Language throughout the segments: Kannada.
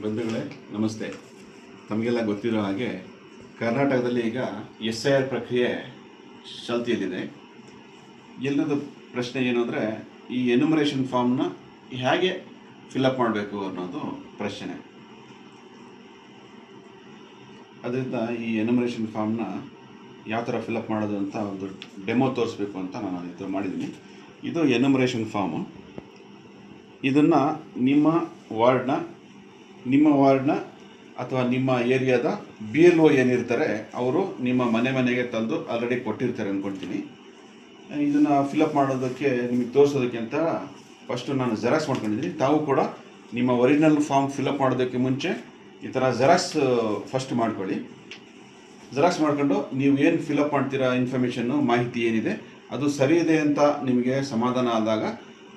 ಬಂಧುಗಳೇ ನಮಸ್ತೆ. ತಮಗೆಲ್ಲ ಗೊತ್ತಿರೋ ಹಾಗೆ ಕರ್ನಾಟಕದಲ್ಲಿ ಈಗ SIR ಪ್ರಕ್ರಿಯೆ ಚಾಲ್ತಿಯಲ್ಲಿದೆ. ಎಲ್ಲದ ಪ್ರಶ್ನೆ ಏನು ಅಂದರೆ, ಈ ಎನ್ಯುಮರೇಷನ್ ಫಾರ್ಮ್ನ ಹೇಗೆ ಫಿಲಪ್ ಮಾಡಬೇಕು ಅನ್ನೋದು ಪ್ರಶ್ನೆ. ಅದರಿಂದ ಈ ಎನ್ಯುಮರೇಷನ್ ಫಾರ್ಮ್ನ ಯಾವ ಥರ ಫಿಲಪ್ ಮಾಡೋದು ಅಂತ ಒಂದು ಡೆಮೋ ತೋರಿಸ್ಬೇಕು ಅಂತ ನಾನು ಇದು ಮಾಡಿದ್ದೀನಿ. ಇದು ಎನ್ಯುಮರೇಷನ್ ಫಾರ್ಮು. ಇದನ್ನು ನಿಮ್ಮ ವಾರ್ಡ್ನ ಅಥವಾ ನಿಮ್ಮ ಏರಿಯಾದ BLO ಏನಿರ್ತಾರೆ ಅವರು ನಿಮ್ಮ ಮನೆಗೆ ತಂದು ಆಲ್ರೆಡಿ ಕೊಟ್ಟಿರ್ತಾರೆ ಅಂದ್ಕೊಳ್ತೀನಿ. ಇದನ್ನು ಫಿಲಪ್ ಮಾಡೋದಕ್ಕೆ ನಿಮಗೆ ತೋರಿಸೋದಕ್ಕೆ ಅಂತ ಫಸ್ಟು ನಾನು ಜೆರಾಕ್ಸ್ ಮಾಡ್ಕೊಂಡಿದ್ದೀನಿ. ತಾವು ಕೂಡ ನಿಮ್ಮ ಒರಿಜಿನಲ್ ಫಾರ್ಮ್ ಫಿಲಪ್ ಮಾಡೋದಕ್ಕೆ ಮುಂಚೆ ಈ ಥರ ಜೆರಾಕ್ಸ್ ಫಸ್ಟ್ ಮಾಡ್ಕೊಳ್ಳಿ. ಜೆರಾಕ್ಸ್ ಮಾಡ್ಕೊಂಡು ನೀವು ಏನು ಫಿಲಪ್ ಮಾಡ್ತೀರಾ ಇನ್ಫಾರ್ಮೇಷನ್ನು ಮಾಹಿತಿ ಏನಿದೆ ಅದು ಸರಿ ಇದೆ ಅಂತ ನಿಮಗೆ ಸಮಾಧಾನ ಆದಾಗ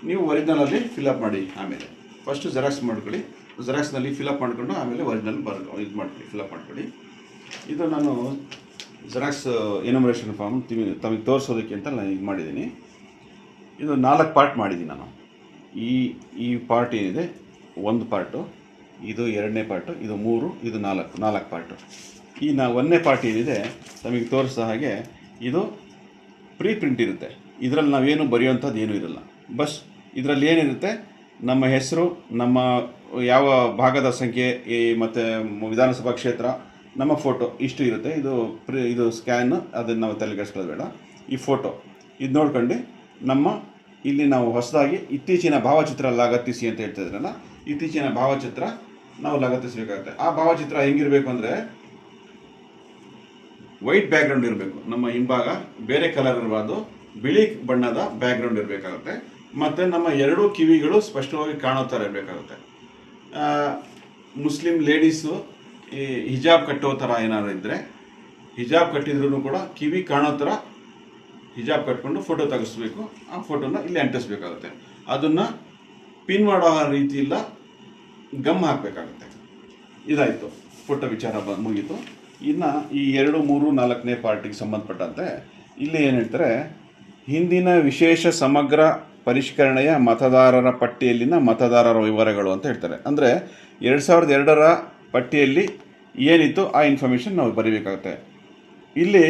ನೀವು ಒರಿಜಿನಲಲ್ಲಿ ಫಿಲಪ್ ಮಾಡಿ. ಆಮೇಲೆ ಫಸ್ಟು ಜೆರಾಕ್ಸ್ ಮಾಡ್ಕೊಳ್ಳಿ. ಜೆರಾಕ್ಸ್ನಲ್ಲಿ ಫಿಲಪ್ ಮಾಡಿಕೊಂಡು ಆಮೇಲೆ ಒರಿಜಿನಲ್ ಫಿಲಪ್ ಮಾಡ್ಕೊಳ್ಳಿ. ಇದು ನಾನು ಜೆರಾಕ್ಸ್ ಎನ್ಯುಮರೇಷನ್ ಫಾರ್ಮ್ ತಮಗೆ ತೋರಿಸೋದಕ್ಕೆ ಅಂತ ನಾನು ಇದು ಮಾಡಿದ್ದೀನಿ. ಇದು 4 ಪಾರ್ಟ್ ಮಾಡಿದ್ದೀನಿ ನಾನು. ಈ ಪಾರ್ಟ್ ಏನಿದೆ ಒಂದು ಪಾರ್ಟು, ಇದು 2ನೇ ಪಾರ್ಟು, ಇದು 3, ಇದು 4 ಪಾರ್ಟು. ಈ 1ನೇ ಪಾರ್ಟ್ ಏನಿದೆ ತಮಗೆ ತೋರಿಸೋ ಹಾಗೆ ಇದು ಪ್ರಿಂಟ್ ಇರುತ್ತೆ. ಇದರಲ್ಲಿ ನಾವೇನು ಬರೆಯುವಂಥದ್ದು ಏನೂ ಇರಲ್ಲ. ಬಸ್ ಇದರಲ್ಲಿ ಏನಿರುತ್ತೆ, ನಮ್ಮ ಹೆಸರು, ನಮ್ಮ ಯಾವ ಭಾಗದ ಸಂಖ್ಯೆ ಮತ್ತು ವಿಧಾನಸಭಾ ಕ್ಷೇತ್ರ, ನಮ್ಮ ಫೋಟೋ ಇಷ್ಟು ಇರುತ್ತೆ. ಇದು ಸ್ಕ್ಯಾನ್, ಅದನ್ನು ನಾವು ತಲೆಗೆಡಿಸ್ಕೊಳ್ಳೋದು ಬೇಡ. ಈ ಫೋಟೋ ಇದು ನೋಡ್ಕೊಂಡು ಇಲ್ಲಿ ನಾವು ಹೊಸದಾಗಿ ಇತ್ತೀಚಿನ ಭಾವಚಿತ್ರ ಲಗತ್ತಿಸಿ ಅಂತ ಹೇಳ್ತಾ ಇದ್ರಲ್ಲ, ಇತ್ತೀಚಿನ ಭಾವಚಿತ್ರ ನಾವು ಲಗತ್ತಿಸಬೇಕಾಗುತ್ತೆ. ಆ ಭಾವಚಿತ್ರ ಹೆಂಗಿರಬೇಕು ಅಂದರೆ ವೈಟ್ ಬ್ಯಾಕ್ಗ್ರೌಂಡ್ ಇರಬೇಕು. ನಮ್ಮ ಹಿಂಭಾಗ ಬೇರೆ ಕಲರ್ ಇರಬಾರ್ದು, ಬಿಳಿ ಬಣ್ಣದ ಬ್ಯಾಕ್ಗ್ರೌಂಡ್ ಇರಬೇಕಾಗುತ್ತೆ. ಮತ್ತು ನಮ್ಮ 2 ಕಿವಿಗಳು ಸ್ಪಷ್ಟವಾಗಿ ಕಾಣೋ ಥರ ಇರಬೇಕಾಗುತ್ತೆ. ಮುಸ್ಲಿಂ ಲೇಡೀಸು ಈ ಹಿಜಾಬ್ ಕಟ್ಟೋ ಥರ ಏನಾದ್ರು ಇದ್ದರೆ, ಹಿಜಾಬ್ ಕಟ್ಟಿದ್ರೂ ಕೂಡ ಕಿವಿ ಕಾಣೋ ಥರ ಹಿಜಾಬ್ ಕಟ್ಕೊಂಡು ಫೋಟೋ ತೆಗೆಸ್ಬೇಕು. ಆ ಫೋಟೋನ ಇಲ್ಲಿ ಅಂಟಿಸ್ಬೇಕಾಗುತ್ತೆ. ಅದನ್ನು ಪಿನ್ ಮಾಡೋ ರೀತಿಯಿಲ್ಲ, ಗಮ್ ಹಾಕಬೇಕಾಗುತ್ತೆ. ಇದಾಯಿತು, ಫೋಟೋ ವಿಚಾರ ಮುಗೀತು. ಇನ್ನು ಈ 2, 3, 4ನೇ ಪಾರ್ಟಿಗೆ ಸಂಬಂಧಪಟ್ಟಂತೆ ಇಲ್ಲಿ ಏನು ಹೇಳ್ತಾರೆ, ಹಿಂದಿನ ವಿಶೇಷ ಸಮಗ್ರ ಪರಿಷ್ಕರಣೆಯ ಮತದಾರರ ಪಟ್ಟಿಯಲ್ಲಿನ ಮತದಾರರ ವಿವರಗಳು ಅಂತ ಹೇಳ್ತಾರೆ. ಅಂದರೆ 2002ರ ಪಟ್ಟಿಯಲ್ಲಿ ಏನಿತ್ತು ಆ ಇನ್ಫಾರ್ಮೇಷನ್ ನಾವು ಬರೀಬೇಕಾಗುತ್ತೆ. ಇಲ್ಲಿ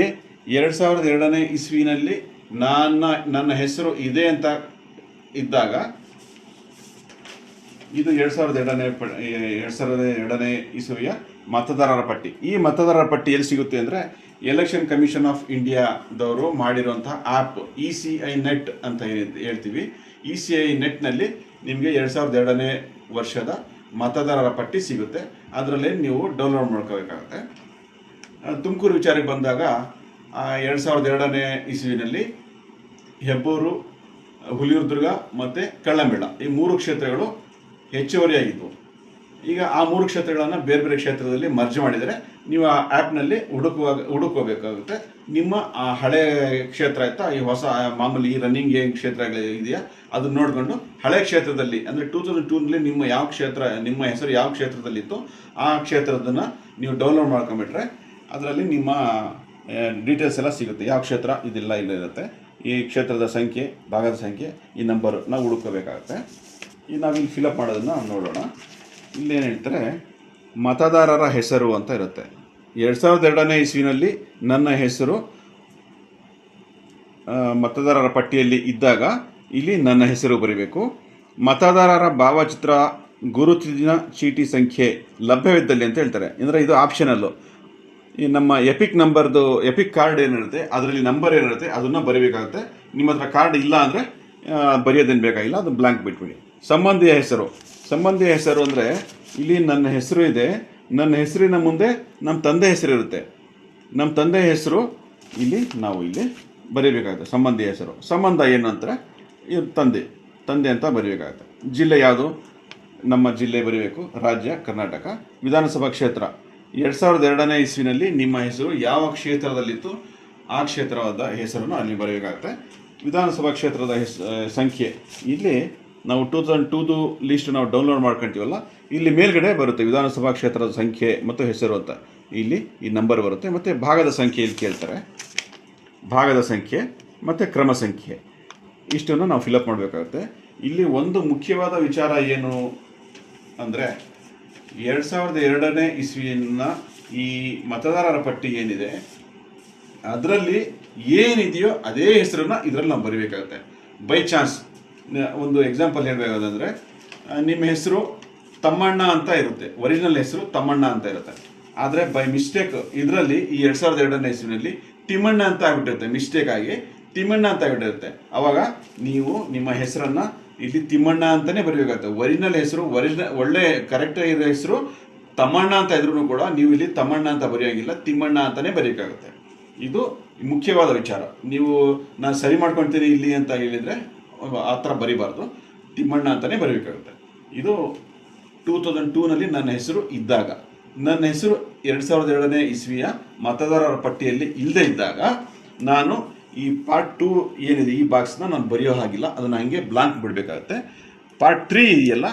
2002ನೇ ಇಸ್ವಿನಲ್ಲಿ ನನ್ನ ಹೆಸರು ಇದೆ ಅಂತ ಇದ್ದಾಗ ಇದು 2002ನೇ ಇಸ್ವಿಯ ಮತದಾರರ ಪಟ್ಟಿ. ಈ ಮತದಾರರ ಪಟ್ಟಿ ಎಲ್ಲಿ ಸಿಗುತ್ತೆ ಅಂದರೆ, ಎಲೆಕ್ಷನ್ ಕಮಿಷನ್ ಆಫ್ ಇಂಡಿಯಾದವರು ಮಾಡಿರುವಂಥ ಆ್ಯಪ್ ECI ನೆಟ್ ಅಂತ ಹೇಳ್ತೀವಿ. ECI ನೆಟ್ನಲ್ಲಿ ನಿಮಗೆ 2002ನೇ ವರ್ಷದ ಮತದಾರರ ಪಟ್ಟಿ ಸಿಗುತ್ತೆ. ಅದರಲ್ಲೇ ನೀವು ಡೌನ್ಲೋಡ್ ಮಾಡ್ಕೋಬೇಕಾಗುತ್ತೆ. ತುಮಕೂರು ವಿಚಾರಕ್ಕೆ ಬಂದಾಗ 2002ನೇ ಇಸ್ವಿನಲ್ಲಿ ಹೆಬ್ಬೂರು, ಹುಲಿಯೂರ್ದುರ್ಗ ಮತ್ತು ಕಳ್ಳಂಬೆಳ ಈ 3 ಕ್ಷೇತ್ರಗಳು ಹೆಚ್ಚುವರಿಯಾಗಿದ್ದವು. ಈಗ ಆ 3 ಕ್ಷೇತ್ರಗಳನ್ನು ಬೇರೆ ಬೇರೆ ಕ್ಷೇತ್ರದಲ್ಲಿ ಮರ್ಜ್ ಮಾಡಿದರೆ ನೀವು ಆ ಆ್ಯಪ್ನಲ್ಲಿ ಹುಡುಕೋಬೇಕಾಗುತ್ತೆ. ನಿಮ್ಮ ಆ ಹಳೆ ಕ್ಷೇತ್ರ ಆಯಿತಾ, ಈ ಹೊಸ ಮಾಮೂಲಿ ಈ ರನ್ನಿಂಗ್ ಏನು ಕ್ಷೇತ್ರಗಳಿದೆಯಾ ಅದನ್ನು ನೋಡಿಕೊಂಡು ಹಳೆ ಕ್ಷೇತ್ರದಲ್ಲಿ ಅಂದರೆ 2002ನಲ್ಲಿ ನಿಮ್ಮ ಹೆಸರು ಯಾವ ಕ್ಷೇತ್ರದಲ್ಲಿತ್ತು ಆ ಕ್ಷೇತ್ರದನ್ನು ನೀವು ಡೌನ್ಲೋಡ್ ಮಾಡ್ಕೊಂಬಿಟ್ರೆ ಅದರಲ್ಲಿ ನಿಮ್ಮ ಡೀಟೇಲ್ಸ್ ಎಲ್ಲ ಸಿಗುತ್ತೆ. ಯಾವ ಕ್ಷೇತ್ರ ಇದೆಲ್ಲ ಇರುತ್ತೆ, ಈ ಕ್ಷೇತ್ರದ ಸಂಖ್ಯೆ, ಭಾಗದ ಸಂಖ್ಯೆ, ಈ ನಂಬರ್ ನಾವು ಹುಡುಕೋಬೇಕಾಗುತ್ತೆ. ಈ ನಾವಿಲ್ಲಿ ಫಿಲಪ್ ಮಾಡೋದನ್ನು ನೋಡೋಣ. ಇಲ್ಲೇನು ಹೇಳ್ತಾರೆ, ಮತದಾರರ ಹೆಸರು ಅಂತ ಇರುತ್ತೆ. 2002ನೇ ಇಸ್ವಿನಲ್ಲಿ ನನ್ನ ಹೆಸರು ಮತದಾರರ ಪಟ್ಟಿಯಲ್ಲಿ ಇದ್ದಾಗ ಇಲ್ಲಿ ನನ್ನ ಹೆಸರು ಬರೀಬೇಕು. ಮತದಾರರ ಭಾವಚಿತ್ರ, ಗುರುತಿನ ಚೀಟಿ ಸಂಖ್ಯೆ ಲಭ್ಯವಿದ್ದಲ್ಲಿ ಅಂತ ಹೇಳ್ತಾರೆ. ಅಂದರೆ ಇದು ಆಪ್ಷನಲ್ಲು. ಈ ನಮ್ಮ ಎಪಿಕ್ ಕಾರ್ಡ್ ಏನಿರುತ್ತೆ ಅದರಲ್ಲಿ ನಂಬರ್ ಏನಿರುತ್ತೆ ಅದನ್ನು ಬರೀಬೇಕಾಗುತ್ತೆ. ನಿಮ್ಮ ಹತ್ರ ಕಾರ್ಡ್ ಇಲ್ಲ ಅಂದರೆ ಬರೆಯೋದೇನು ಬೇಕಾಗಿಲ್ಲ, ಅದು ಬ್ಲ್ಯಾಂಕ್ ಬಿಟ್ಬಿಡಿ. ಸಂಬಂಧಿಯ ಹೆಸರು ಅಂದರೆ ಇಲ್ಲಿ ನನ್ನ ಹೆಸರು ಇದೆ, ನನ್ನ ಹೆಸರಿನ ಮುಂದೆ ನಮ್ಮ ತಂದೆ ಹೆಸರು ಇರುತ್ತೆ. ನಮ್ಮ ತಂದೆ ಹೆಸರು ನಾವು ಇಲ್ಲಿ ಬರೀಬೇಕಾಗುತ್ತೆ. ಸಂಬಂಧಿಯ ಹೆಸರು, ಸಂಬಂಧ ಏನು ಅಂದರೆ ತಂದೆ ಅಂತ ಬರೀಬೇಕಾಗುತ್ತೆ. ಜಿಲ್ಲೆ ಯಾವುದು, ನಮ್ಮ ಜಿಲ್ಲೆ ಬರೀಬೇಕು. ರಾಜ್ಯ ಕರ್ನಾಟಕ. ವಿಧಾನಸಭಾ ಕ್ಷೇತ್ರ 2002ನೇ ಇಸ್ವಿನಲ್ಲಿ ನಿಮ್ಮ ಹೆಸರು ಯಾವ ಕ್ಷೇತ್ರದಲ್ಲಿತ್ತು ಆ ಕ್ಷೇತ್ರದ ಹೆಸರನ್ನು ಅಲ್ಲಿ ಬರೀಬೇಕಾಗುತ್ತೆ. ವಿಧಾನಸಭಾ ಕ್ಷೇತ್ರದ ಸಂಖ್ಯೆ ಇಲ್ಲಿ ನಾವು 2002 ಲಿಸ್ಟ್ ನಾವು ಡೌನ್ಲೋಡ್ ಮಾಡ್ಕೊತೀವಲ್ಲ, ಇಲ್ಲಿ ಮೇಲ್ಗಡೆ ಬರುತ್ತೆ ವಿಧಾನಸಭಾ ಕ್ಷೇತ್ರದ ಸಂಖ್ಯೆ ಮತ್ತು ಹೆಸರು ಅಂತ. ಇಲ್ಲಿ ಈ ನಂಬರ್ ಬರುತ್ತೆ. ಮತ್ತು ಭಾಗದ ಸಂಖ್ಯೆ ಇಲ್ಲಿ ಕೇಳ್ತಾರೆ, ಭಾಗದ ಸಂಖ್ಯೆ ಮತ್ತು ಕ್ರಮ ಸಂಖ್ಯೆ ಇಷ್ಟನ್ನು ನಾವು ಫಿಲಪ್ ಮಾಡಬೇಕಾಗುತ್ತೆ. ಇಲ್ಲಿ ಒಂದು ಮುಖ್ಯವಾದ ವಿಚಾರ ಏನು ಅಂದರೆ, 2002ನೇ ಇಸ್ವಿನ ಈ ಮತದಾರರ ಪಟ್ಟಿ ಏನಿದೆ ಅದರಲ್ಲಿ ಏನಿದೆಯೋ ಅದೇ ಹೆಸರನ್ನ ಇದರಲ್ಲಿ ನಾವು ಬರೀಬೇಕಾಗುತ್ತೆ. ಬೈ ಚಾನ್ಸ್ ಒಂದು ಎಕ್ಸಾಂಪಲ್ ಹೇಳಬೇಕಾದಂದರೆ, ನಿಮ್ಮ ಹೆಸರು ತಮ್ಮಣ್ಣ ಅಂತ ಇರುತ್ತೆ, ಒರಿಜಿನಲ್ ಹೆಸರು ತಮ್ಮಣ್ಣ ಅಂತ ಇರುತ್ತೆ. ಆದರೆ ಬೈ ಮಿಸ್ಟೇಕ್ ಇದರಲ್ಲಿ ಈ 2002ನೇ ಇಸ್ವಿನಲ್ಲಿ ತಿಮ್ಮಣ್ಣ ಅಂತ ಆಗ್ಬಿಟ್ಟಿರುತ್ತೆ, ಮಿಸ್ಟೇಕ್ ಆಗಿ ತಿಮ್ಮಣ್ಣ ಅಂತ ಆಗ್ಬಿಟ್ಟಿರುತ್ತೆ. ಅವಾಗ ನೀವು ನಿಮ್ಮ ಹೆಸರನ್ನು ಇಲ್ಲಿ ತಿಮ್ಮಣ್ಣ ಅಂತಲೇ ಬರೀಬೇಕಾಗುತ್ತೆ. ಒರಿಜಿನಲ್ ಹೆಸರು ಒಳ್ಳೆ ಕರೆಕ್ಟ್ ಇರೋ ಹೆಸರು ತಮ್ಮಣ್ಣ ಅಂತ ಇದ್ರೂ ಕೂಡ ನೀವು ಇಲ್ಲಿ ತಮ್ಮಣ್ಣ ಅಂತ ಬರೆಯೋಂಗಿಲ್ಲ, ತಿಮ್ಮಣ್ಣ ಅಂತಲೇ ಬರೀಬೇಕಾಗುತ್ತೆ. ಇದು ಮುಖ್ಯವಾದ ವಿಚಾರ. ನೀವು ನಾನು ಸರಿ ಮಾಡ್ಕೊಳ್ತೀನಿ ಇಲ್ಲಿ ಅಂತ ಹೇಳಿದರೆ ಆ ಥರ ಬರೀಬಾರ್ದು, ತಿಮ್ಮಣ್ಣ ಅಂತಲೇ ಬರೀಬೇಕಾಗುತ್ತೆ. ಇದು 2002ನಲ್ಲಿ ನನ್ನ ಹೆಸರು ಇದ್ದಾಗ, ನನ್ನ ಹೆಸರು 2002ನೇ ಇಸ್ವಿಯ ಮತದಾರರ ಪಟ್ಟಿಯಲ್ಲಿ ಇಲ್ಲದೆ ಇದ್ದಾಗ ನಾನು ಈ ಪಾರ್ಟ್ 2 ಏನಿದೆ ಈ ಬಾಕ್ಸ್ನ ನಾನು ಬರೆಯೋ ಹಾಗಿಲ್ಲ, ಅದನ್ನು ಹಂಗೆ ಬ್ಲಾಂಕ್ ಬಿಡಬೇಕಾಗುತ್ತೆ. ಪಾರ್ಟ್ 3 ಇದೆಯಲ್ಲ,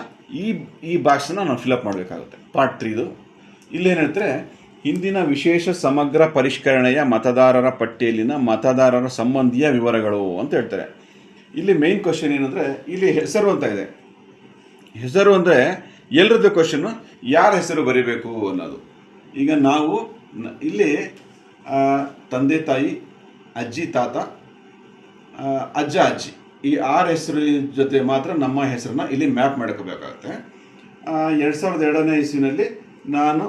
ಈ ಬಾಕ್ಸನ್ನ ನಾನು ಫಿಲಪ್ ಮಾಡಬೇಕಾಗುತ್ತೆ. ಪಾರ್ಟ್ 3 ಇಲ್ಲೇನು ಹೇಳ್ತಾರೆ, ಹಿಂದಿನ ವಿಶೇಷ ಸಮಗ್ರ ಪರಿಷ್ಕರಣೆಯ ಮತದಾರರ ಪಟ್ಟಿಯಲ್ಲಿನ ಮತದಾರರ ಸಂಬಂಧಿಯ ವಿವರಗಳು ಅಂತ ಹೇಳ್ತಾರೆ. ಇಲ್ಲಿ ಮೇನ್ ಕ್ವಶನ್ ಏನಂದರೆ, ಇಲ್ಲಿ ಹೆಸರು ಅಂತ ಇದೆ. ಹೆಸರು ಅಂದರೆ ಎಲ್ಲರದ್ದು ಕ್ವಶನ್ನು ಯಾರ ಹೆಸರು ಬರೀಬೇಕು ಅನ್ನೋದು. ಈಗ ನಾವು ಇಲ್ಲಿ ತಂದೆ ತಾಯಿ, ಅಜ್ಜಿ ತಾತ, ಅಜ್ಜ ಅಜ್ಜಿ ಈ 6 ಹೆಸರು ಜೊತೆ ಮಾತ್ರ ನಮ್ಮ ಹೆಸರನ್ನ ಇಲ್ಲಿ ಮ್ಯಾಪ್ ಮಾಡ್ಕೋಬೇಕಾಗುತ್ತೆ. 2002ನೇ ಇಸ್ವಿನಲ್ಲಿ ನಾನು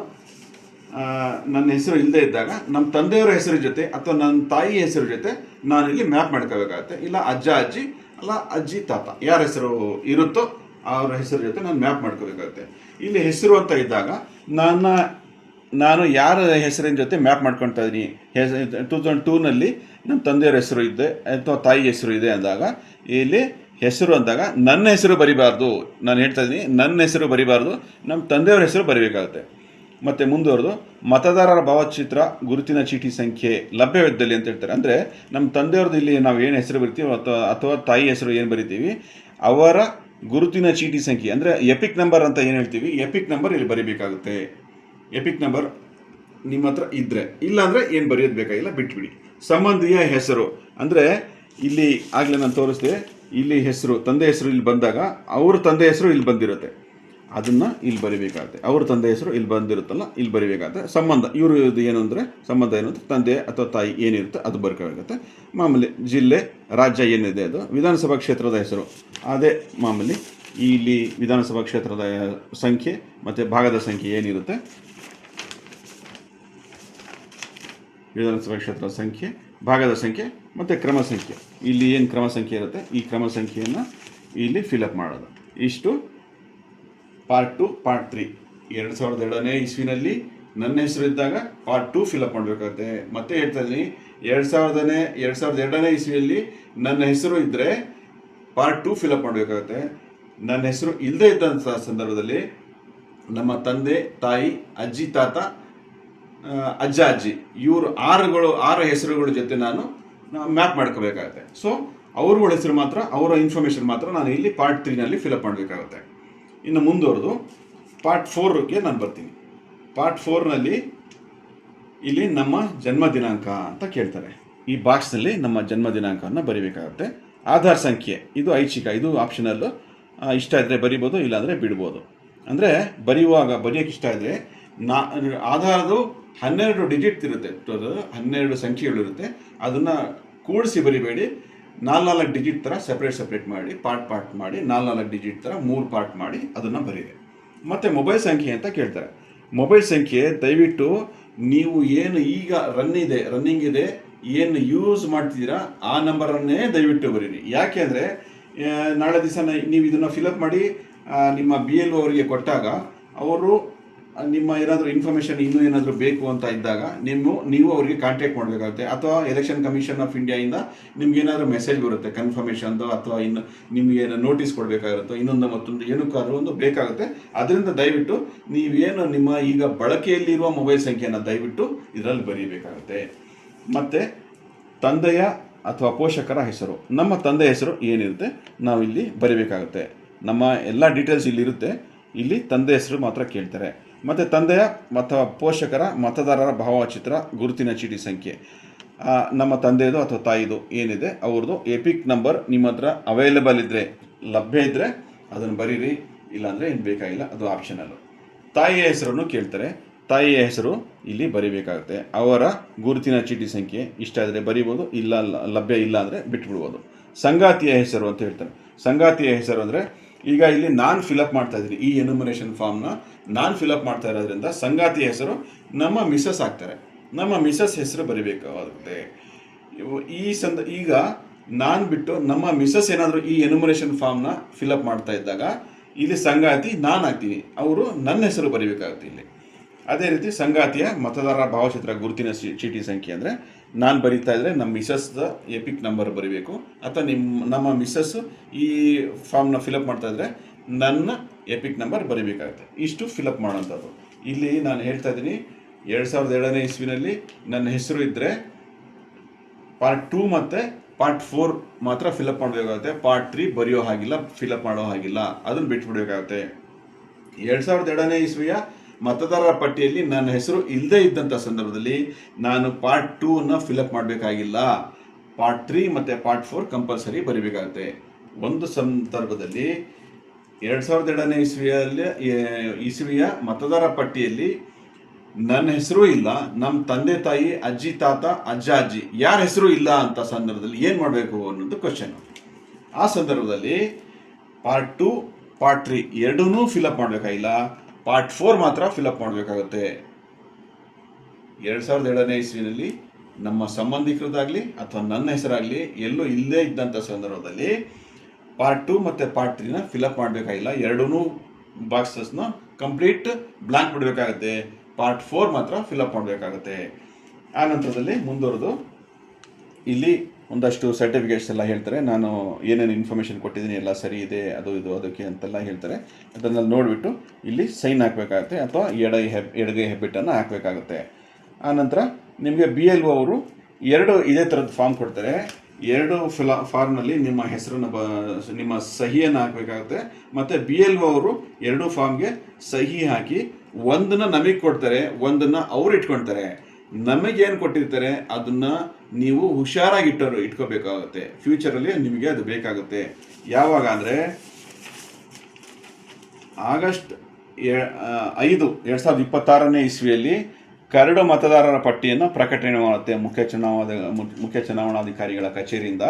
ನನ್ನ ಹೆಸರು ಇಲ್ಲದೆ ಇದ್ದಾಗ ನಮ್ಮ ತಂದೆಯವರ ಹೆಸರು ಜೊತೆ ಅಥವಾ ನನ್ನ ತಾಯಿ ಹೆಸರು ಜೊತೆ ನಾನು ಇಲ್ಲಿ ಮ್ಯಾಪ್ ಮಾಡ್ಕೋಬೇಕಾಗುತ್ತೆ. ಇಲ್ಲ ಅಜ್ಜ ಅಜ್ಜಿ ಅಲ್ಲ ಅಜ್ಜಿ ತಾತ ಯಾರ ಹೆಸರು ಇರುತ್ತೋ ಅವ್ರ ಹೆಸರು ಜೊತೆ ನಾನು ಮ್ಯಾಪ್ ಮಾಡ್ಕೋಬೇಕಾಗುತ್ತೆ. ಇಲ್ಲಿ ಹೆಸರು ಅಂತ ಇದ್ದಾಗ ನಾನು ಯಾರ ಹೆಸರಿನ ಜೊತೆ ಮ್ಯಾಪ್ ಮಾಡ್ಕೊಳ್ತಾ ಇದ್ದೀನಿ, 2002ನಲ್ಲಿ ನಮ್ಮ ತಂದೆಯವರ ಹೆಸರು ಇದೆ ಅಥವಾ ತಾಯಿ ಹೆಸರು ಇದೆ ಅಂದಾಗ ಇಲ್ಲಿ ಹೆಸರು ಅಂದಾಗ ನನ್ನ ಹೆಸರು ಬರಿಬಾರ್ದು. ನಾನು ಹೇಳ್ತಾ ಇದ್ದೀನಿ, ನನ್ನ ಹೆಸರು ಬರಿಬಾರ್ದು, ನಮ್ಮ ತಂದೆಯವರ ಹೆಸರು ಬರಿಬೇಕಾಗುತ್ತೆ. ಮತ್ತು ಮುಂದುವರೆದು ಮತದಾರರ ಭಾವಚಿತ್ರ, ಗುರುತಿನ ಚೀಟಿ ಸಂಖ್ಯೆ ಲಭ್ಯವಿದ್ದಲ್ಲಿ ಅಂತ ಹೇಳ್ತಾರೆ. ಅಂದರೆ ನಮ್ಮ ತಂದೆಯವ್ರದ್ದು ಇಲ್ಲಿ ನಾವು ಏನು ಹೆಸರು ಬರಿತೀವಿ ಅಥವಾ ತಾಯಿ ಹೆಸರು ಏನು ಬರಿತೀವಿ ಅವರ ಗುರುತಿನ ಚೀಟಿ ಸಂಖ್ಯೆ ಅಂದರೆ ಎಪಿಕ್ ನಂಬರ್ ಅಂತ ಏನು ಹೇಳ್ತೀವಿ, ಎಪಿಕ್ ನಂಬರ್ ಇಲ್ಲಿ ಬರಿಬೇಕಾಗುತ್ತೆ. ಎಪಿಕ್ ನಂಬರ್ ನಿಮ್ಮ ಹತ್ರ ಇದ್ದರೆ, ಇಲ್ಲಾಂದರೆ ಏನು ಬರೆಯೋದು ಬೇಕಾಗಿಲ್ಲ, ಬಿಟ್ಬಿಡಿ. ಸಂಬಂಧಿಯ ಹೆಸರು ಅಂದರೆ ಇಲ್ಲಿ ಆಗಲೇ ನಾನು ತೋರಿಸಿದೆ, ಇಲ್ಲಿ ಹೆಸರು ತಂದೆ ಹೆಸರು ಇಲ್ಲಿ ಬಂದಾಗ ಅವ್ರ ತಂದೆ ಹೆಸರು ಇಲ್ಲಿ ಬಂದಿರುತ್ತೆ, ಅದನ್ನು ಇಲ್ಲಿ ಬರಿಬೇಕಾಗುತ್ತೆ. ಅವ್ರ ತಂದೆ ಹೆಸರು ಇಲ್ಲಿ ಬಂದಿರುತ್ತಲ್ಲ ಇಲ್ಲಿ ಬರಿಬೇಕಾಗುತ್ತೆ. ಸಂಬಂಧ ಇವರು ಇದು ಏನು ಅಂದರೆ ಸಂಬಂಧ ಏನು ಅಂದರೆ ತಂದೆ ಅಥವಾ ತಾಯಿ ಏನಿರುತ್ತೆ ಅದು ಬರ್ಕೋಬೇಕಾಗುತ್ತೆ. ಮಾಮೂಲಿ ಜಿಲ್ಲೆ ರಾಜ್ಯ ಏನಿದೆ ಅದು, ವಿಧಾನಸಭಾ ಕ್ಷೇತ್ರದ ಹೆಸರು ಅದೇ ಮಾಮೂಲಿ ಇಲ್ಲಿ ವಿಧಾನಸಭಾ ಕ್ಷೇತ್ರದ ಸಂಖ್ಯೆ ಮತ್ತು ಭಾಗದ ಸಂಖ್ಯೆ ಏನಿರುತ್ತೆ, ವಿಧಾನಸಭಾ ಕ್ಷೇತ್ರದ ಸಂಖ್ಯೆ, ಭಾಗದ ಸಂಖ್ಯೆ ಮತ್ತು ಕ್ರಮ ಸಂಖ್ಯೆ, ಇಲ್ಲಿ ಏನು ಕ್ರಮ ಸಂಖ್ಯೆ ಇರುತ್ತೆ ಈ ಕ್ರಮ ಸಂಖ್ಯೆಯನ್ನು ಇಲ್ಲಿ ಫಿಲಪ್ ಮಾಡೋದು. ಇಷ್ಟು ಪಾರ್ಟ್ 2. ಪಾರ್ಟ್ 3 2002ನೇ ಇಸ್ವಿನಲ್ಲಿ ನನ್ನ ಹೆಸರು ಇದ್ದಾಗ ಪಾರ್ಟ್ 2 ಫಿಲಪ್ ಮಾಡಬೇಕಾಗುತ್ತೆ. ಮತ್ತೆ ಹೇಳ್ತಾ ಇದ್ದೀನಿ, 2002ನೇ ಇಸ್ವಿಯಲ್ಲಿ ನನ್ನ ಹೆಸರು ಇದ್ದರೆ ಪಾರ್ಟ್ 2 ಫಿಲಪ್ ಮಾಡಬೇಕಾಗುತ್ತೆ. ನನ್ನ ಹೆಸರು ಇಲ್ಲದೇ ಇದ್ದಂಥ ಸಂದರ್ಭದಲ್ಲಿ ನಮ್ಮ ತಂದೆ ತಾಯಿ, ಅಜ್ಜಿ ತಾತ, ಅಜ್ಜ ಅಜ್ಜಿ ಇವರು 6 ಹೆಸರುಗಳ ಜೊತೆ ನಾನು ಮ್ಯಾಪ್ ಮಾಡ್ಕೋಬೇಕಾಗುತ್ತೆ. ಸೊ ಅವ್ರಗಳ ಹೆಸರು ಮಾತ್ರ, ಅವರ ಇನ್ಫಾರ್ಮೇಷನ್ ಮಾತ್ರ ನಾನು ಇಲ್ಲಿ ಪಾರ್ಟ್ 3ನಲ್ಲಿ ಫಿಲಪ್ ಮಾಡಬೇಕಾಗುತ್ತೆ. ಇನ್ನು ಮುಂದುವರೆದು ಪಾರ್ಟ್ 4ಗೆ ನಾನು ಬರ್ತೀನಿ. ಪಾರ್ಟ್ 4ನಲ್ಲಿ ಇಲ್ಲಿ ನಮ್ಮ ಜನ್ಮ ದಿನಾಂಕ ಅಂತ ಕೇಳ್ತಾರೆ. ಈ ಬಾಕ್ಸ್ನಲ್ಲಿ ನಮ್ಮ ಜನ್ಮ ದಿನಾಂಕವನ್ನು ಬರೀಬೇಕಾಗುತ್ತೆ. ಆಧಾರ್ ಸಂಖ್ಯೆ ಇದು ಐಚ್ಛಿಕ, ಇದು ಆಪ್ಷನಲ್ಲು. ಇಷ್ಟ ಇದ್ದರೆ ಬರಿಬೋದು, ಇಲ್ಲಾಂದರೆ ಬಿಡ್ಬೋದು. ಅಂದರೆ ಬರೆಯೋಕ್ಕೆ ಇಷ್ಟ ಇದ್ದರೆ ಆಧಾರದು 12 ಡಿಜಿಟ್ ಇರುತ್ತೆ, 12 ಸಂಖ್ಯೆಗಳಿರುತ್ತೆ. ಅದನ್ನು ಕೂಡಿಸಿ ಬರಿಬೇಡಿ, 4 ಡಿಜಿಟ್ ಥರ ಸಪ್ರೇಟ್ ಮಾಡಿ ಪಾರ್ಟ್ ಮಾಡಿ 4 ಡಿಜಿಟ್ ಥರ 3 ಪಾರ್ಟ್ ಮಾಡಿ ಅದನ್ನು ಬರೀರಿ. ಮತ್ತು ಮೊಬೈಲ್ ಸಂಖ್ಯೆ ಅಂತ ಕೇಳ್ತಾರೆ. ಮೊಬೈಲ್ ಸಂಖ್ಯೆ ದಯವಿಟ್ಟು ನೀವು ಏನು ಈಗ ರನ್ನಿಂಗ್ ಇದೆ ಏನು ಯೂಸ್ ಮಾಡ್ತಿದ್ದೀರಾ ಆ ನಂಬರನ್ನೇ ದಯವಿಟ್ಟು ಬರೀರಿ. ಯಾಕೆ ಅಂದರೆ ನಾಳೆ ದಿವಸ ನೀವು ಇದನ್ನು ಫಿಲಪ್ ಮಾಡಿ ನಿಮ್ಮ BLO ಅವರಿಗೆ ಕೊಟ್ಟಾಗ ಅವರು ನಿಮ್ಮ ಏನಾದರೂ ಇನ್ಫಾರ್ಮೇಷನ್ ಇನ್ನೂ ಏನಾದರೂ ಬೇಕು ಅಂತ ಇದ್ದಾಗ ನೀವು ಅವರಿಗೆ ಕಾಂಟ್ಯಾಕ್ಟ್ ಮಾಡಬೇಕಾಗುತ್ತೆ. ಅಥವಾ ಎಲೆಕ್ಷನ್ ಕಮಿಷನ್ ಆಫ್ ಇಂಡಿಯಾಯಿಂದ ನಿಮ್ಗೇನಾದರೂ ಮೆಸೇಜ್ ಬರುತ್ತೆ ಕನ್ಫರ್ಮೇಷನ್ದು, ಅಥವಾ ಇನ್ನು ನಿಮಗೆ ನೋಟಿಸ್ ಕೊಡಬೇಕಾಗಿರುತ್ತೋ ಇನ್ನೊಂದು ಮತ್ತೊಂದು ಏನಕ್ಕಾದರೂ ಒಂದು ಬೇಕಾಗುತ್ತೆ. ಅದರಿಂದ ದಯವಿಟ್ಟು ನೀವೇನು ನಿಮ್ಮ ಈಗ ಬಳಕೆಯಲ್ಲಿರುವ ಮೊಬೈಲ್ ಸಂಖ್ಯೆಯನ್ನು ದಯವಿಟ್ಟು ಇದರಲ್ಲಿ ಬರೀಬೇಕಾಗುತ್ತೆ. ಮತ್ತು ತಂದೆಯ ಅಥವಾ ಪೋಷಕರ ಹೆಸರು, ನಮ್ಮ ತಂದೆಯ ಹೆಸರು ಏನಿರುತ್ತೆ ನಾವಿಲ್ಲಿ ಬರೀಬೇಕಾಗುತ್ತೆ. ನಮ್ಮ ಎಲ್ಲ ಡೀಟೇಲ್ಸ್ ಇಲ್ಲಿರುತ್ತೆ, ಇಲ್ಲಿ ತಂದೆ ಹೆಸರು ಮಾತ್ರ ಕೇಳ್ತಾರೆ. ಮತ್ತು ತಂದೆಯ ಅಥವಾ ಪೋಷಕರ ಮತದಾರರ ಭಾವಚಿತ್ರ, ಗುರುತಿನ ಚೀಟಿ ಸಂಖ್ಯೆ, ನಮ್ಮ ತಂದೆಯದು ಅಥವಾ ತಾಯಿದು ಏನಿದೆ ಅವ್ರದ್ದು ಎಪಿಕ್ ನಂಬರ್ ನಿಮ್ಮ ಹತ್ರ ಅವೈಲೇಬಲ್ ಇದ್ದರೆ, ಲಭ್ಯ ಇದ್ದರೆ ಅದನ್ನು ಬರೀರಿ, ಇಲ್ಲಾಂದರೆ ಏನು ಬೇಕಾಗಿಲ್ಲ, ಅದು ಆಪ್ಷನಲ್ಲು. ತಾಯಿಯ ಹೆಸರನ್ನು ಕೇಳ್ತಾರೆ. ತಾಯಿಯ ಹೆಸರು ಇಲ್ಲಿ ಬರೀಬೇಕಾಗುತ್ತೆ. ಅವರ ಗುರುತಿನ ಚೀಟಿ ಸಂಖ್ಯೆ ಇಷ್ಟ ಆದರೆ ಬರೀಬೋದು, ಇಲ್ಲ ಲಭ್ಯ ಇಲ್ಲ ಅಂದರೆ ಬಿಟ್ಬಿಡ್ಬೋದು. ಸಂಗಾತಿಯ ಹೆಸರು ಅಂತ ಹೇಳ್ತಾರೆ. ಸಂಗಾತಿಯ ಹೆಸರು ಅಂದರೆ ಈಗ ಇಲ್ಲಿ ನಾನು ಫಿಲಪ್ ಮಾಡ್ತಾ ಇದ್ದೀನಿ, ಈ ಎನ್ಯುಮರೇಷನ್ ಫಾರ್ಮ್ನ ನಾನು ಫಿಲಪ್ ಮಾಡ್ತಾ ಇರೋದ್ರಿಂದ ಸಂಗಾತಿಯ ಹೆಸರು ನಮ್ಮ ಮಿಸಸ್ ಆಗ್ತಾರೆ. ನಮ್ಮ ಮಿಸಸ್ ಹೆಸರು ಬರೀಬೇಕಾಗುತ್ತೆ. ಈಗ ನಾನು ಬಿಟ್ಟು ನಮ್ಮ ಮಿಸಸ್ ಏನಾದರೂ ಈ ಎನ್ಯುಮರೇಷನ್ ಫಾರ್ಮ್ನ ಫಿಲಪ್ ಮಾಡ್ತಾ ಇದ್ದಾಗ ಇಲ್ಲಿ ಸಂಗಾತಿ ನಾನು ಆಗ್ತೀನಿ, ಅವರು ನನ್ನ ಹೆಸರು ಬರೀಬೇಕಾಗುತ್ತೆ ಇಲ್ಲಿ. ಅದೇ ರೀತಿ ಸಂಗಾತಿಯ ಮತದಾರ ಭಾವಚಿತ್ರ ಗುರುತಿನ ಚೀಟಿ ಸಂಖ್ಯೆ ಅಂದರೆ ನಾನು ಬರೀತಾ ಇದ್ದರೆ ನಮ್ಮ ಮಿಸಸ್ದ ಎಪಿಕ್ ನಂಬರ್ ಬರೀಬೇಕು, ಅಥವಾ ನಮ್ಮ ಮಿಸಸ್ ಈ ಫಾರ್ಮ್ನ ಫಿಲಪ್ ಮಾಡ್ತಾ ಇದ್ದರೆ ನನ್ನ ಎಪಿಕ್ ನಂಬರ್ ಬರೀಬೇಕಾಗುತ್ತೆ. ಇಷ್ಟು ಫಿಲಪ್ ಮಾಡೋಂಥದ್ದು. ಇಲ್ಲಿ ನಾನು ಹೇಳ್ತಾ ಇದ್ದೀನಿ 2002ನೇ ಇಸ್ವಿನಲ್ಲಿ ನನ್ನ ಹೆಸರು ಇದ್ದರೆ ಪಾರ್ಟ್ 2 ಮತ್ತು ಪಾರ್ಟ್ 4 ಮಾತ್ರ ಫಿಲಪ್ ಮಾಡಬೇಕಾಗುತ್ತೆ. ಪಾರ್ಟ್ 3 ಬರೆಯೋ ಹಾಗಿಲ್ಲ, ಫಿಲಪ್ ಮಾಡೋ ಹಾಗಿಲ್ಲ, ಅದನ್ನು ಬಿಟ್ಬಿಡಬೇಕಾಗುತ್ತೆ. 2002ನೇ ಇಸ್ವಿಯ ಮತದಾರರ ಪಟ್ಟಿಯಲ್ಲಿ ನನ್ನ ಹೆಸರು ಇಲ್ಲದೇ ಇದ್ದಂಥ ಸಂದರ್ಭದಲ್ಲಿ ನಾನು ಪಾರ್ಟ್ 2ನ ಫಿಲಪ್ ಮಾಡಬೇಕಾಗಿಲ್ಲ. ಪಾರ್ಟ್ 3 ಮತ್ತು ಪಾರ್ಟ್ 4 ಕಂಪಲ್ಸರಿ ಬರೀಬೇಕಾಗುತ್ತೆ. ಒಂದು ಸಂದರ್ಭದಲ್ಲಿ 2002ನೇ ಇಸ್ವಿಯ ಮತದಾರ ಪಟ್ಟಿಯಲ್ಲಿ ನನ್ನ ಹೆಸರು ಇಲ್ಲ, ನಮ್ಮ ತಂದೆ ತಾಯಿ, ಅಜ್ಜಿ ತಾತ, ಅಜ್ಜ ಅಜ್ಜಿ ಯಾರ ಹೆಸರು ಇಲ್ಲ ಅಂತ ಸಂದರ್ಭದಲ್ಲಿ ಏನು ಮಾಡಬೇಕು ಅನ್ನೋದು ಕ್ವಶನ್. ಆ ಸಂದರ್ಭದಲ್ಲಿ ಪಾರ್ಟ್ 2 ಪಾರ್ಟ್ 3 ಎರಡೂ ಫಿಲಪ್ ಮಾಡಬೇಕಾಗಿಲ್ಲ, ಪಾರ್ಟ್ 4 ಮಾತ್ರ ಫಿಲಪ್ ಮಾಡಬೇಕಾಗುತ್ತೆ. 2002ನೇ ಇಸ್ವಿನಲ್ಲಿ ನಮ್ಮ ಸಂಬಂಧಿಕರದಾಗಲಿ ಅಥವಾ ನನ್ನ ಹೆಸರಾಗಲಿ ಎಲ್ಲೂ ಇಲ್ಲದೇ ಇದ್ದಂಥ ಸಂದರ್ಭದಲ್ಲಿ ಪಾರ್ಟ್ 2 ಮತ್ತು ಪಾರ್ಟ್ 3ನ ಫಿಲಪ್ ಮಾಡಬೇಕಾಗಿಲ್ಲ, ಎರಡೂ ಬಾಕ್ಸಸ್ನ ಕಂಪ್ಲೀಟ್ ಬ್ಲಾಂಕ್ ಬಿಡಬೇಕಾಗುತ್ತೆ. ಪಾರ್ಟ್ 4 ಮಾತ್ರ ಫಿಲಪ್ ಮಾಡಬೇಕಾಗುತ್ತೆ. ಆ ನಂತರದಲ್ಲಿ ಮುಂದುವರೆದು ಇಲ್ಲಿ ಒಂದಷ್ಟು ಸರ್ಟಿಫಿಕೇಟ್ಸ್ ಎಲ್ಲ ಹೇಳ್ತಾರೆ. ನಾನು ಏನೇನು ಇನ್ಫಾರ್ಮೇಷನ್ ಕೊಟ್ಟಿದ್ದೀನಿ ಎಲ್ಲ ಸರಿ ಇದೆ, ಅದು ಇದು ಅದಕ್ಕೆ ಅಂತೆಲ್ಲ ಹೇಳ್ತಾರೆ. ಅದನ್ನು ನೋಡಿಬಿಟ್ಟು ಇಲ್ಲಿ ಸೈನ್ ಹಾಕಬೇಕಾಗುತ್ತೆ ಅಥವಾ ಎಡಗೈ ಹೆಬ್ಬೆಟ್ಟನ್ನು ಹಾಕಬೇಕಾಗುತ್ತೆ. ಆನಂತರ ನಿಮಗೆ BLO ಅವರು 2 ಇದೇ ಥರದ ಫಾರ್ಮ್ ಕೊಡ್ತಾರೆ. 2 ಫಾರ್ಮ್ನಲ್ಲಿ ನಿಮ್ಮ ಹೆಸರನ್ನು ನಿಮ್ಮ ಸಹಿಯನ್ನು ಹಾಕಬೇಕಾಗುತ್ತೆ. ಮತ್ತು BLO ಅವರು 2 ಫಾರ್ಮ್ಗೆ ಸಹಿ ಹಾಕಿ ಒಂದನ್ನು ನಮಗೆ ಕೊಡ್ತಾರೆ, ಒಂದನ್ನು ಅವ್ರು ಇಟ್ಕೊಳ್ತಾರೆ. ನಮಗೇನು ಕೊಟ್ಟಿರ್ತಾರೆ ಅದನ್ನು ನೀವು ಹುಷಾರಾಗಿ ಇಟ್ಕೋಬೇಕಾಗುತ್ತೆ. ಫ್ಯೂಚರಲ್ಲಿ ನಿಮಗೆ ಅದು ಬೇಕಾಗುತ್ತೆ. ಯಾವಾಗ ಅಂದರೆ ಆಗಸ್ಟ್ 5, 2026ನೇ ಇಸ್ವಿಯಲ್ಲಿ ಕರಡು ಮತದಾರರ ಪಟ್ಟಿಯನ್ನು ಪ್ರಕಟಣೆ ಮಾಡುತ್ತೆ ಮುಖ್ಯ ಚುನಾವಣಾಧಿಕಾರಿಗಳ ಕಚೇರಿಯಿಂದ.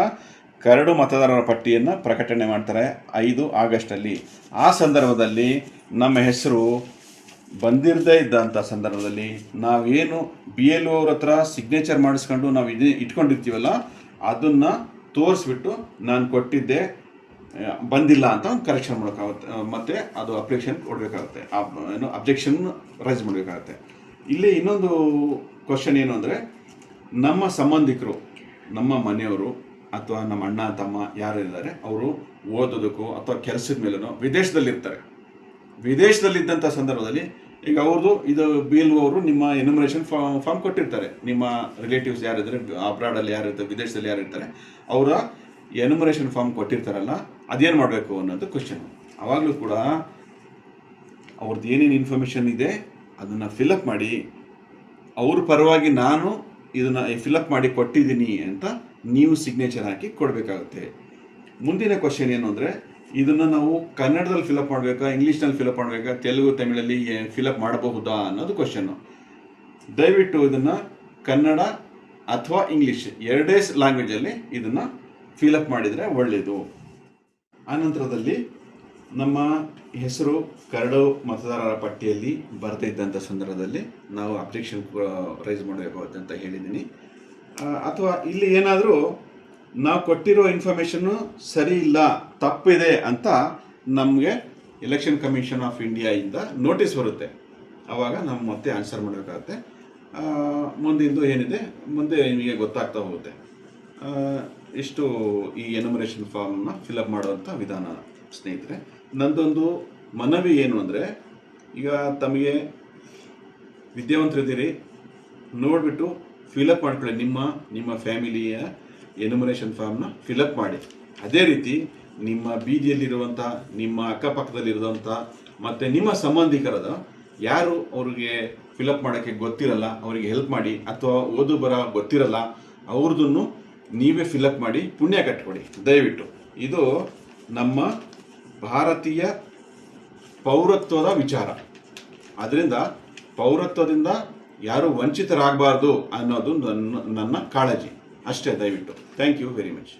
ಕರಡು ಮತದಾರರ ಪಟ್ಟಿಯನ್ನು ಪ್ರಕಟಣೆ ಮಾಡ್ತಾರೆ 5 ಆಗಸ್ಟಲ್ಲಿ. ಆ ಸಂದರ್ಭದಲ್ಲಿ ನಮ್ಮ ಹೆಸರು ಬಂದಿರದೇ ಇದ್ದಂಥ ಸಂದರ್ಭದಲ್ಲಿ ನಾವೇನು BLO ಅವ್ರ ಹತ್ರ ಸಿಗ್ನೇಚರ್ ಮಾಡಿಸ್ಕೊಂಡು ನಾವು ಇಟ್ಕೊಂಡಿರ್ತೀವಲ್ಲ ಅದನ್ನು ತೋರಿಸ್ಬಿಟ್ಟು ನಾನು ಕೊಟ್ಟಿದ್ದೆ ಬಂದಿಲ್ಲ ಅಂತ ಒಂದು ಕರೆಕ್ಷನ್ ಮಾಡೋಕ್ಕಾಗುತ್ತೆ. ಮತ್ತು ಅದು ಅಪ್ಲಿಕೇಶನ್ ಕೊಡಬೇಕಾಗುತ್ತೆ, ಅಬ್ಜೆಕ್ಷನ್ ರೈಸ್ ಮಾಡಬೇಕಾಗುತ್ತೆ. ಇಲ್ಲಿ ಇನ್ನೊಂದು ಕ್ವಶನ್ ಏನು ಅಂದರೆ, ನಮ್ಮ ಸಂಬಂಧಿಕರು, ನಮ್ಮ ಮನೆಯವರು ಅಥವಾ ನಮ್ಮ ಅಣ್ಣ ತಮ್ಮ ಯಾರು ಇದ್ದಾರೆ ಅವರು ಓದೋದಕ್ಕೂ ಅಥವಾ ಕೆಲಸದ ಮೇಲೂ ವಿದೇಶದಲ್ಲಿದ್ದಂಥ ಸಂದರ್ಭದಲ್ಲಿ ಈಗ ಅವ್ರದ್ದು ಇದು BLO ಅವರು ನಿಮ್ಮ ಎನ್ಯುಮರೇಷನ್ ಫಾರ್ಮ್ ಕೊಟ್ಟಿರ್ತಾರೆ. ನಿಮ್ಮ ರಿಲೇಟಿವ್ಸ್ ಯಾರಿದ್ದಾರೆ, ಅಬ್ರಾಡಲ್ಲಿ ಯಾರಿರ್ತಾರೆ, ವಿದೇಶದಲ್ಲಿ ಯಾರಿರ್ತಾರೆ, ಅವರ ಎನ್ಯುಮರೇಷನ್ ಫಾರ್ಮ್ ಕೊಟ್ಟಿರ್ತಾರಲ್ಲ ಅದೇನು ಮಾಡಬೇಕು ಅನ್ನೋದು ಕ್ವಶನ್. ಆವಾಗಲೂ ಕೂಡ ಅವ್ರದ್ದು ಏನೇನು ಇನ್ಫಾರ್ಮೇಷನ್ ಇದೆ ಅದನ್ನು ಫಿಲಪ್ ಮಾಡಿ ಅವ್ರ ಪರವಾಗಿ ನಾನು ಇದನ್ನು ಫಿಲಪ್ ಮಾಡಿ ಕೊಟ್ಟಿದ್ದೀನಿ ಅಂತ ನೀವು ಸಿಗ್ನೇಚರ್ ಹಾಕಿ ಕೊಡಬೇಕಾಗುತ್ತೆ. ಮುಂದಿನ ಕ್ವಶನ್ ಏನು ಅಂದರೆ, ಇದನ್ನು ನಾವು ಕನ್ನಡದಲ್ಲಿ ಫಿಲಪ್ ಮಾಡಬೇಕಾ, ಇಂಗ್ಲೀಷ್ನಲ್ಲಿ ಫಿಲಪ್ ಮಾಡಬೇಕಾ, ತೆಲುಗು ತಮಿಳಲ್ಲಿ ಫಿಲಪ್ ಮಾಡಬಹುದಾ ಅನ್ನೋದು ಕ್ವಶನ್ನು. ದಯವಿಟ್ಟು ಇದನ್ನು ಕನ್ನಡ ಅಥವಾ ಇಂಗ್ಲೀಷ್ ಎರಡೇ ಲ್ಯಾಂಗ್ವೇಜಲ್ಲಿ ಇದನ್ನು ಫಿಲಪ್ ಮಾಡಿದರೆ ಒಳ್ಳೆಯದು. ಆನಂತರದಲ್ಲಿ ನಮ್ಮ ಹೆಸರು ಕರಡು ಮತದಾರರ ಪಟ್ಟಿಯಲ್ಲಿ ಬರದೇ ಇದ್ದಂಥ ಸಂದರ್ಭದಲ್ಲಿ ನಾವು ಅಬ್ಜೆಕ್ಷನ್ ರೈಸ್ ಮಾಡಬೇಕಾಗುತ್ತೆ ಅಂತ ಹೇಳಿದ್ದೀನಿ. ಅಥವಾ ಇಲ್ಲಿ ಏನಾದರೂ ನಾವು ಕೊಟ್ಟಿರೋ ಇನ್ಫಾರ್ಮೇಷನ್ನು ಸರಿ ಇಲ್ಲ, ತಪ್ಪಿದೆ ಅಂತ ನಮಗೆ ಎಲೆಕ್ಷನ್ ಕಮಿಷನ್ ಆಫ್ ಇಂಡಿಯಾಯಿಂದ ನೋಟಿಸ್ ಬರುತ್ತೆ. ಆವಾಗ ನಾವು ಮತ್ತೆ ಆನ್ಸರ್ ಮಾಡಬೇಕಾಗುತ್ತೆ. ಮುಂದಿಂದು ಏನಿದೆ ಮುಂದೆ ನಿಮಗೆ ಗೊತ್ತಾಗ್ತಾ ಹೋಗುತ್ತೆ. ಇಷ್ಟು ಈ ಎನ್ಯುಮರೇಷನ್ ಫಾರ್ಮ್ನ ಫಿಲಪ್ ಮಾಡುವಂಥ ವಿಧಾನ ಸ್ನೇಹಿತರೆ. ನಂದೊಂದು ಮನವಿ ಏನು ಅಂದರೆ, ಈಗ ತಮಗೆ ವಿದ್ಯಾವಂತರಿದ್ದೀರಿ, ನೋಡಿಬಿಟ್ಟು ಫಿಲಪ್ ಮಾಡ್ಕೊಳ್ಳಿ. ನಿಮ್ಮ ಫ್ಯಾಮಿಲಿಯ ಎನ್ಯುಮರೇಷನ್ ಫಾರ್ಮ್ನ ಫಿಲಪ್ ಮಾಡಿ. ಅದೇ ರೀತಿ ನಿಮ್ಮ ಬೀದಿಯಲ್ಲಿರುವಂಥ, ನಿಮ್ಮ ಅಕ್ಕಪಕ್ಕದಲ್ಲಿರುವಂಥ ಮತ್ತು ನಿಮ್ಮ ಸಂಬಂಧಿಕರದ ಯಾರು ಅವ್ರಿಗೆ ಫಿಲಪ್ ಮಾಡೋಕ್ಕೆ ಗೊತ್ತಿರಲ್ಲ ಅವರಿಗೆ ಹೆಲ್ಪ್ ಮಾಡಿ, ಅಥವಾ ಓದು ಬರ ಗೊತ್ತಿರಲ್ಲ ಅವ್ರದನ್ನು ನೀವೇ ಫಿಲಪ್ ಮಾಡಿ ಪುಣ್ಯ ಕಟ್ಕೊಡಿ ದಯವಿಟ್ಟು. ಇದು ನಮ್ಮ ಭಾರತೀಯ ಪೌರತ್ವದ ವಿಚಾರ. ಅದರಿಂದ ಪೌರತ್ವದಿಂದ ಯಾರು ವಂಚಿತರಾಗಬಾರ್ದು ಅನ್ನೋದು ನನ್ನ ಕಾಳಜಿ ಅಷ್ಟೇ. ದಯವಿಟ್ಟು ಥ್ಯಾಂಕ್ ಯು ವೆರಿ ಮಚ್.